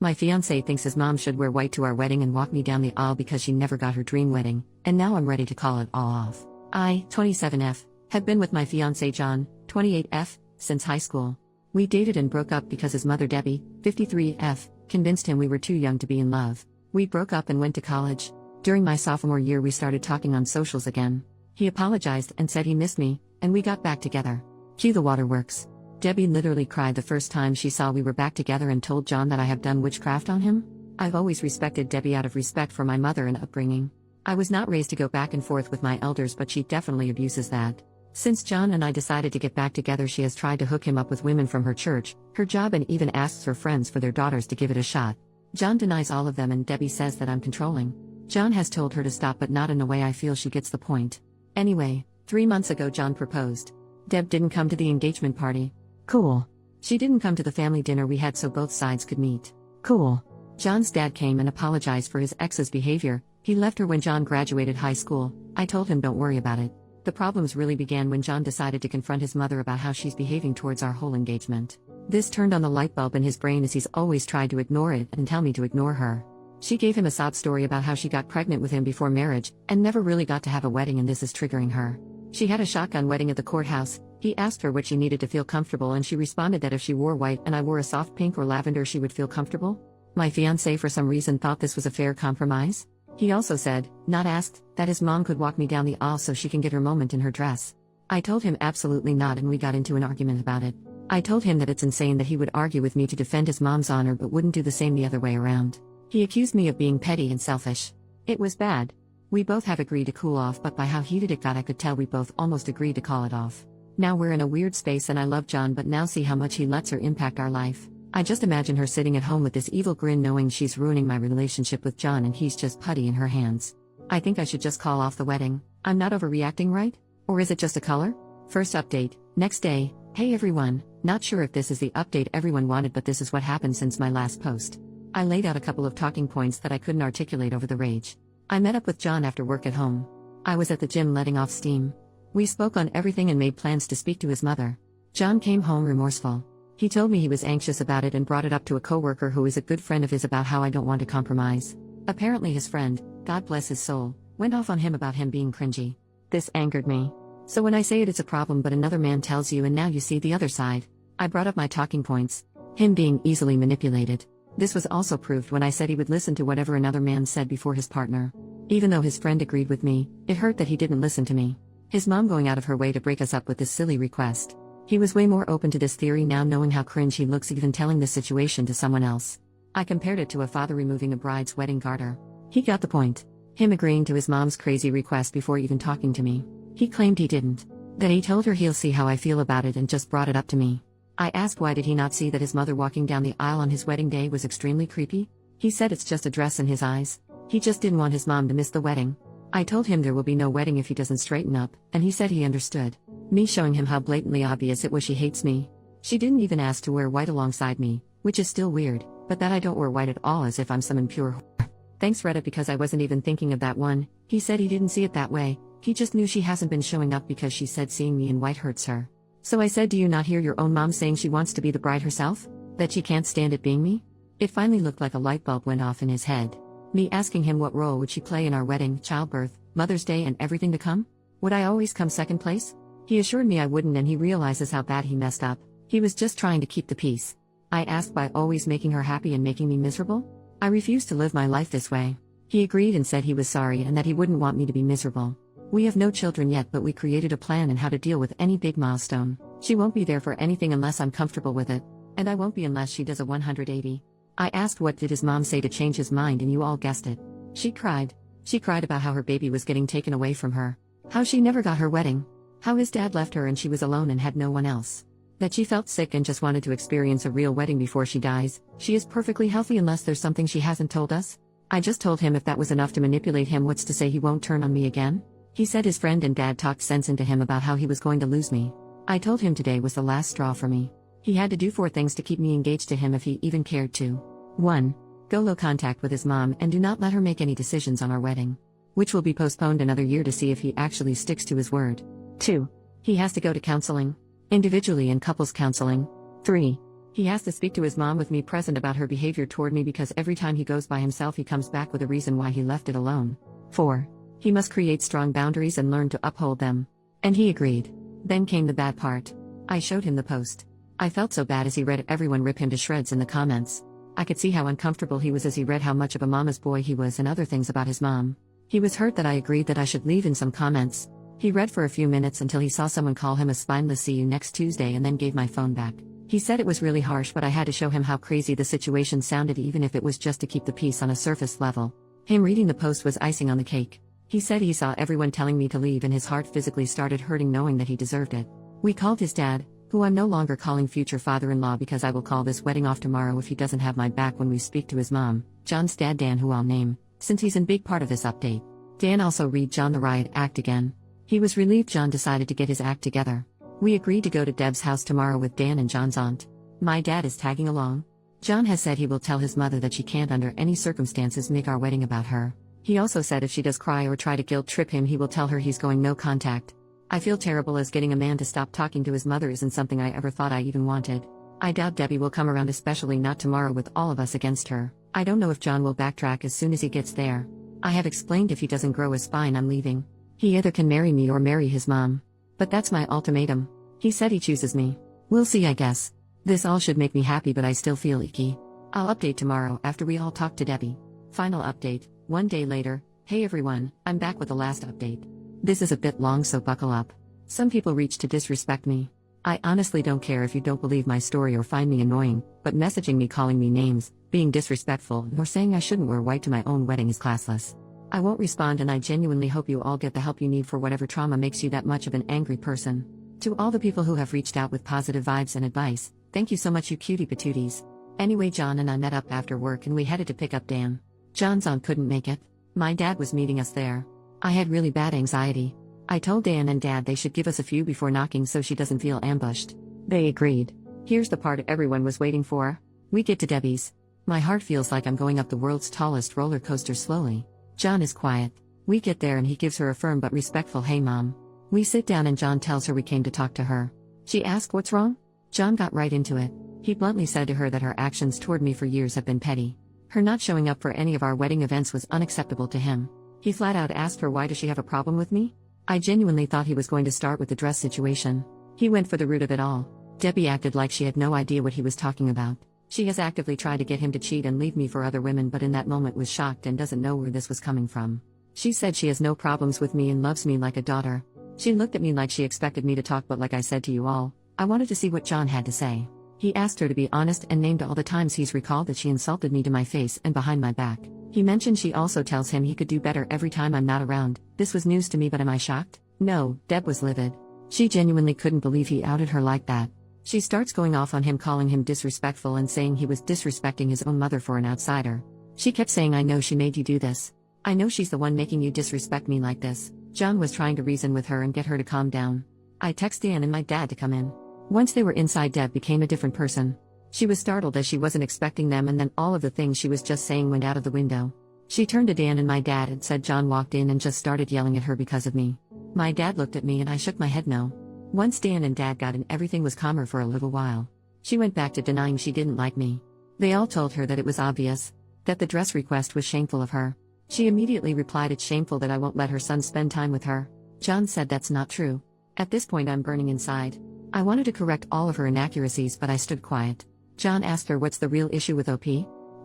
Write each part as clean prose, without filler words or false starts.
My fiancé thinks his mom should wear white to our wedding and walk me down the aisle because she never got her dream wedding, and now I'm ready to call it all off. I, 27F, have been with my fiancé John, 28F, since high school. We dated and broke up because his mother Debbie, 53F, convinced him we were too young to be in love. We broke up and went to college. During my sophomore year we started talking on socials again. He apologized and said he missed me, and we got back together. Cue the waterworks. Debbie literally cried the first time she saw we were back together and told John that I have done witchcraft on him. I've always respected Debbie out of respect for my mother and upbringing. I was not raised to go back and forth with my elders, but she definitely abuses that. Since John and I decided to get back together, she has tried to hook him up with women from her church, her job, and even asks her friends for their daughters to give it a shot. John denies all of them and Debbie says that I'm controlling. John has told her to stop, but not in a way I feel she gets the point. Anyway, 3 months ago John proposed. Deb didn't come to the engagement party. Cool. She didn't come to the family dinner we had so both sides could meet. Cool. John's dad came and apologized for his ex's behavior. He left her when John graduated high school. I told him don't worry about it. The problems really began when John decided to confront his mother about how she's behaving towards our whole engagement. This turned on the light bulb in his brain, as he's always tried to ignore it and tell me to ignore her. She gave him a sob story about how she got pregnant with him before marriage and never really got to have a wedding, and this is triggering her. She had a shotgun wedding at the courthouse. He asked her what she needed to feel comfortable, and she responded that if she wore white and I wore a soft pink or lavender she would feel comfortable. My fiancé for some reason thought this was a fair compromise. He also said, not asked, that his mom could walk me down the aisle so she can get her moment in her dress. I told him absolutely not, and we got into an argument about it. I told him that it's insane that he would argue with me to defend his mom's honor but wouldn't do the same the other way around. He accused me of being petty and selfish. It was bad. We both have agreed to cool off, but by how heated it got I could tell we both almost agreed to call it off. Now we're in a weird space, and I love John, but now see how much he lets her impact our life. I just imagine her sitting at home with this evil grin knowing she's ruining my relationship with John and he's just putty in her hands. I think I should just call off the wedding. I'm not overreacting, right? Or is it just a color? First update, next day. Hey everyone, not sure if this is the update everyone wanted, but this is what happened since my last post. I laid out a couple of talking points that I couldn't articulate over the rage. I met up with John after work at home. I was at the gym letting off steam. We spoke on everything and made plans to speak to his mother. John came home remorseful. He told me he was anxious about it and brought it up to a coworker who is a good friend of his about how I don't want to compromise. Apparently his friend, God bless his soul, went off on him about him being cringy. This angered me. So when I say it's a problem but another man tells you and now you see the other side. I brought up my talking points. Him being easily manipulated. This was also proved when I said he would listen to whatever another man said before his partner. Even though his friend agreed with me, it hurt that he didn't listen to me. His mom going out of her way to break us up with this silly request. He was way more open to this theory now, knowing how cringe he looks even telling this situation to someone else. I compared it to a father removing a bride's wedding garter. He got the point. Him agreeing to his mom's crazy request before even talking to me. He claimed he didn't. That he told her he'll see how I feel about it and just brought it up to me. I asked why did he not see that his mother walking down the aisle on his wedding day was extremely creepy? He said it's just a dress in his eyes. He just didn't want his mom to miss the wedding. I told him there will be no wedding if he doesn't straighten up, and he said he understood. Me showing him how blatantly obvious it was she hates me. She didn't even ask to wear white alongside me, which is still weird, but that I don't wear white at all as if I'm some impure whore. Thanks Reddit, because I wasn't even thinking of that one. He said he didn't see it that way, he just knew she hasn't been showing up because she said seeing me in white hurts her. So I said, do you not hear your own mom saying she wants to be the bride herself? That she can't stand it being me? It finally looked like a light bulb went off in his head. Me asking him what role would she play in our wedding, childbirth, Mother's Day and everything to come? Would I always come second place? He assured me I wouldn't, and he realizes how bad he messed up. He was just trying to keep the peace. I asked by always making her happy and making me miserable? I refused to live my life this way. He agreed and said he was sorry and that he wouldn't want me to be miserable. We have no children yet, but we created a plan on how to deal with any big milestone. She won't be there for anything unless I'm comfortable with it. And I won't be unless she does a 180. I asked what did his mom say to change his mind, and you all guessed it. She cried. She cried about how her baby was getting taken away from her. How she never got her wedding. How his dad left her and she was alone and had no one else. That she felt sick and just wanted to experience a real wedding before she dies. She is perfectly healthy unless there's something she hasn't told us. I just told him if that was enough to manipulate him, what's to say he won't turn on me again? He said his friend and dad talked sense into him about how he was going to lose me. I told him today was the last straw for me. He had to do 4 things to keep me engaged to him if he even cared to. 1. Go low contact with his mom and do not let her make any decisions on our wedding. Which will be postponed another year to see if he actually sticks to his word. 2. He has to go to counseling. Individually and couples counseling. 3. He has to speak to his mom with me present about her behavior toward me because every time he goes by himself he comes back with a reason why he left it alone. 4. He must create strong boundaries and learn to uphold them. And he agreed. Then came the bad part. I showed him the post. I felt so bad as he read everyone rip him to shreds in the comments. I could see how uncomfortable he was as he read how much of a mama's boy he was and other things about his mom. He was hurt that I agreed that I should leave in some comments. He read for a few minutes until he saw someone call him a spineless "see you next Tuesday" and then gave my phone back. He said it was really harsh, but I had to show him how crazy the situation sounded, even if it was just to keep the peace on a surface level. Him reading the post was icing on the cake. He said he saw everyone telling me to leave and his heart physically started hurting knowing that he deserved it. We called his dad, who I'm no longer calling future father-in-law because I will call this wedding off tomorrow if he doesn't have my back when we speak to his mom, John's dad Dan, who I'll name, since he's in big part of this update. Dan also read John the riot act again. He was relieved John decided to get his act together. We agreed to go to Deb's house tomorrow with Dan and John's aunt. My dad is tagging along. John has said he will tell his mother that she can't under any circumstances make our wedding about her. He also said if she does cry or try to guilt trip him he will tell her he's going no contact. I feel terrible as getting a man to stop talking to his mother isn't something I ever thought I even wanted. I doubt Debbie will come around, especially not tomorrow with all of us against her. I don't know if John will backtrack as soon as he gets there. I have explained if he doesn't grow a spine I'm leaving. He either can marry me or marry his mom. But that's my ultimatum. He said he chooses me. We'll see, I guess. This all should make me happy, but I still feel icky. I'll update tomorrow after we all talk to Debbie. Final update, 1 day later. Hey everyone, I'm back with the last update. This is a bit long, so buckle up. Some people reach to disrespect me. I honestly don't care if you don't believe my story or find me annoying, but messaging me, calling me names, being disrespectful, or saying I shouldn't wear white to my own wedding is classless. I won't respond, and I genuinely hope you all get the help you need for whatever trauma makes you that much of an angry person. To all the people who have reached out with positive vibes and advice, thank you so much, you cutie patooties. Anyway, John and I met up after work and we headed to pick up Dan. John's aunt couldn't make it. My dad was meeting us there. I had really bad anxiety. I told Dan and Dad they should give us a few before knocking so she doesn't feel ambushed. They agreed. Here's the part everyone was waiting for. We get to Debbie's. My heart feels like I'm going up the world's tallest roller coaster slowly. John is quiet. We get there and he gives her a firm but respectful "Hey mom." We sit down and John tells her we came to talk to her. She asked what's wrong? John got right into it. He bluntly said to her that her actions toward me for years have been petty. Her not showing up for any of our wedding events was unacceptable to him. He flat out asked her why does she have a problem with me? I genuinely thought he was going to start with the dress situation. He went for the root of it all. Debbie acted like she had no idea what he was talking about. She has actively tried to get him to cheat and leave me for other women, but in that moment was shocked and doesn't know where this was coming from. She said she has no problems with me and loves me like a daughter. She looked at me like she expected me to talk, but like I said to you all, I wanted to see what John had to say. He asked her to be honest and named all the times he's recalled that she insulted me to my face and behind my back. He mentioned she also tells him he could do better every time I'm not around. This was news to me, but am I shocked? No, Deb was livid. She genuinely couldn't believe he outed her like that. She starts going off on him, calling him disrespectful and saying he was disrespecting his own mother for an outsider. She kept saying, I know she made you do this. I know she's the one making you disrespect me like this. John was trying to reason with her and get her to calm down. I texted Dan and my dad to come in. Once they were inside, Deb became a different person. She was startled as she wasn't expecting them, and then all of the things she was just saying went out of the window. She turned to Dan and my dad and said John walked in and just started yelling at her because of me. My dad looked at me and I shook my head no. Once Dan and Dad got in, everything was calmer for a little while. She went back to denying she didn't like me. They all told her that it was obvious, that the dress request was shameful of her. She immediately replied, it's shameful that I won't let her son spend time with her. John said that's not true. At this point I'm burning inside. I wanted to correct all of her inaccuracies, but I stood quiet. John asked her what's the real issue with OP?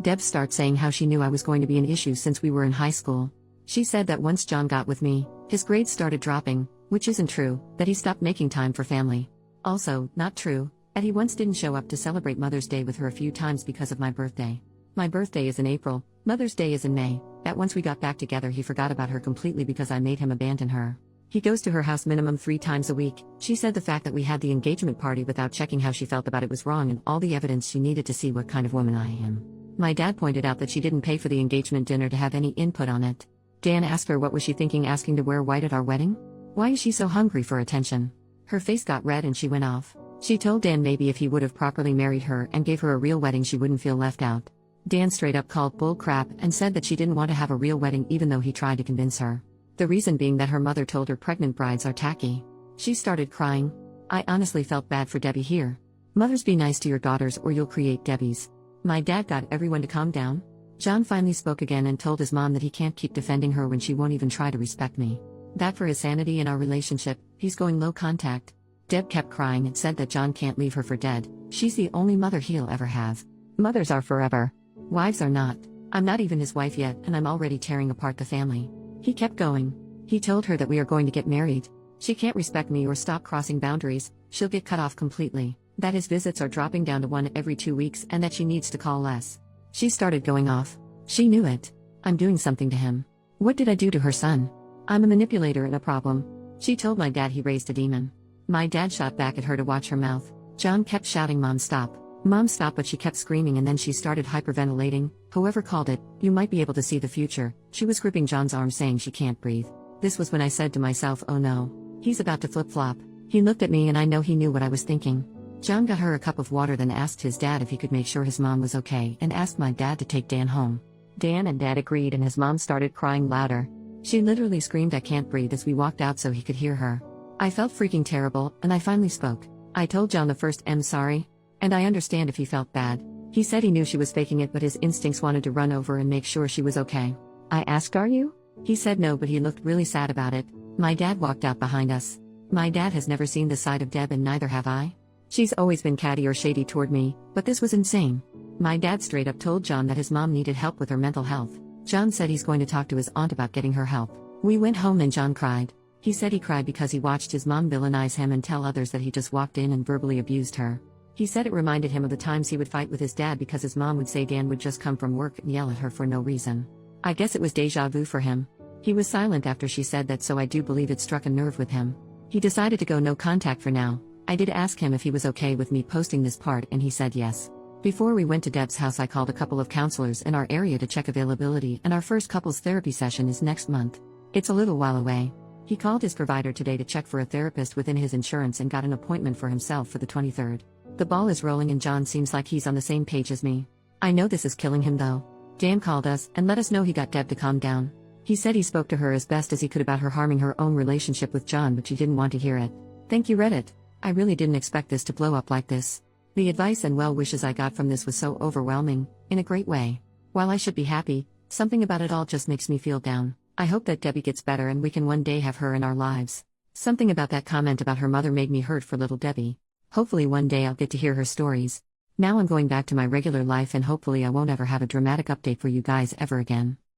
Deb starts saying how she knew I was going to be an issue since we were in high school. She said that once John got with me, his grades started dropping, which isn't true, that he stopped making time for family. Also, not true, that he once didn't show up to celebrate Mother's Day with her a few times because of my birthday. My birthday is in April, Mother's Day is in May, that once we got back together he forgot about her completely because I made him abandon her. He goes to her house minimum 3 times a week. She said the fact that we had the engagement party without checking how she felt about it was wrong and all the evidence she needed to see what kind of woman I am. My dad pointed out that she didn't pay for the engagement dinner to have any input on it. Dan asked her what was she thinking asking to wear white at our wedding? Why is she so hungry for attention? Her face got red and she went off. She told Dan maybe if he would have properly married her and gave her a real wedding she wouldn't feel left out. Dan straight up called bull crap and said that she didn't want to have a real wedding even though he tried to convince her. The reason being that her mother told her pregnant brides are tacky. She started crying. I honestly felt bad for Debbie here. Mothers, be nice to your daughters or you'll create Debbies. My dad got everyone to calm down. John finally spoke again and told his mom that he can't keep defending her when she won't even try to respect me. That for his sanity in our relationship, he's going low contact. Deb kept crying and said that John can't leave her for dead. She's the only mother he'll ever have. Mothers are forever. Wives are not. I'm not even his wife yet, and I'm already tearing apart the family. He kept going. He told her that we are going to get married. She can't respect me or stop crossing boundaries, she'll get cut off completely. That his visits are dropping down to 1 every 2 weeks and that she needs to call less. She started going off. She knew it. I'm doing something to him. What did I do to her son? I'm a manipulator and a problem. She told my dad he raised a demon. My dad shot back at her to watch her mouth. John kept shouting, "Mom, stop. Mom, stop," but she kept screaming and then she started hyperventilating. Whoever called it, you might be able to see the future. She was gripping John's arm saying she can't breathe. This was when I said to myself, oh no. He's about to flip-flop. He looked at me and I know he knew what I was thinking. John got her a cup of water, then asked his dad if he could make sure his mom was okay and asked my dad to take Dan home. Dan and Dad agreed and his mom started crying louder. She literally screamed, "I can't breathe," as we walked out so he could hear her. I felt freaking terrible, and I finally spoke. I told John the first, "I'm sorry." And I understand if he felt bad. He said he knew she was faking it, but his instincts wanted to run over and make sure she was okay. I asked, "Are you?" He said no, but he looked really sad about it. My dad walked out behind us. My dad has never seen the side of Deb and neither have I. She's always been catty or shady toward me, but this was insane. My dad straight up told John that his mom needed help with her mental health. John said he's going to talk to his aunt about getting her help. We went home and John cried. He said he cried because he watched his mom villainize him and tell others that he just walked in and verbally abused her. He said it reminded him of the times he would fight with his dad because his mom would say Dan would just come from work and yell at her for no reason. I guess it was deja vu for him. He was silent after she said that, so I do believe it struck a nerve with him. He decided to go no contact for now. I did ask him if he was okay with me posting this part and he said yes. Before we went to Deb's house, I called a couple of counselors in our area to check availability, and our first couples therapy session is next month. It's a little while away. He called his provider today to check for a therapist within his insurance and got an appointment for himself for the 23rd. The ball is rolling and John seems like he's on the same page as me. I know this is killing him though. Dan called us and let us know he got Deb to calm down. He said he spoke to her as best as he could about her harming her own relationship with John, but she didn't want to hear it. Thank you, Reddit. I really didn't expect this to blow up like this. The advice and well wishes I got from this was so overwhelming, in a great way. While I should be happy, something about it all just makes me feel down. I hope that Debbie gets better and we can one day have her in our lives. Something about that comment about her mother made me hurt for little Debbie. Hopefully one day I'll get to hear her stories. Now I'm going back to my regular life and hopefully I won't ever have a dramatic update for you guys ever again.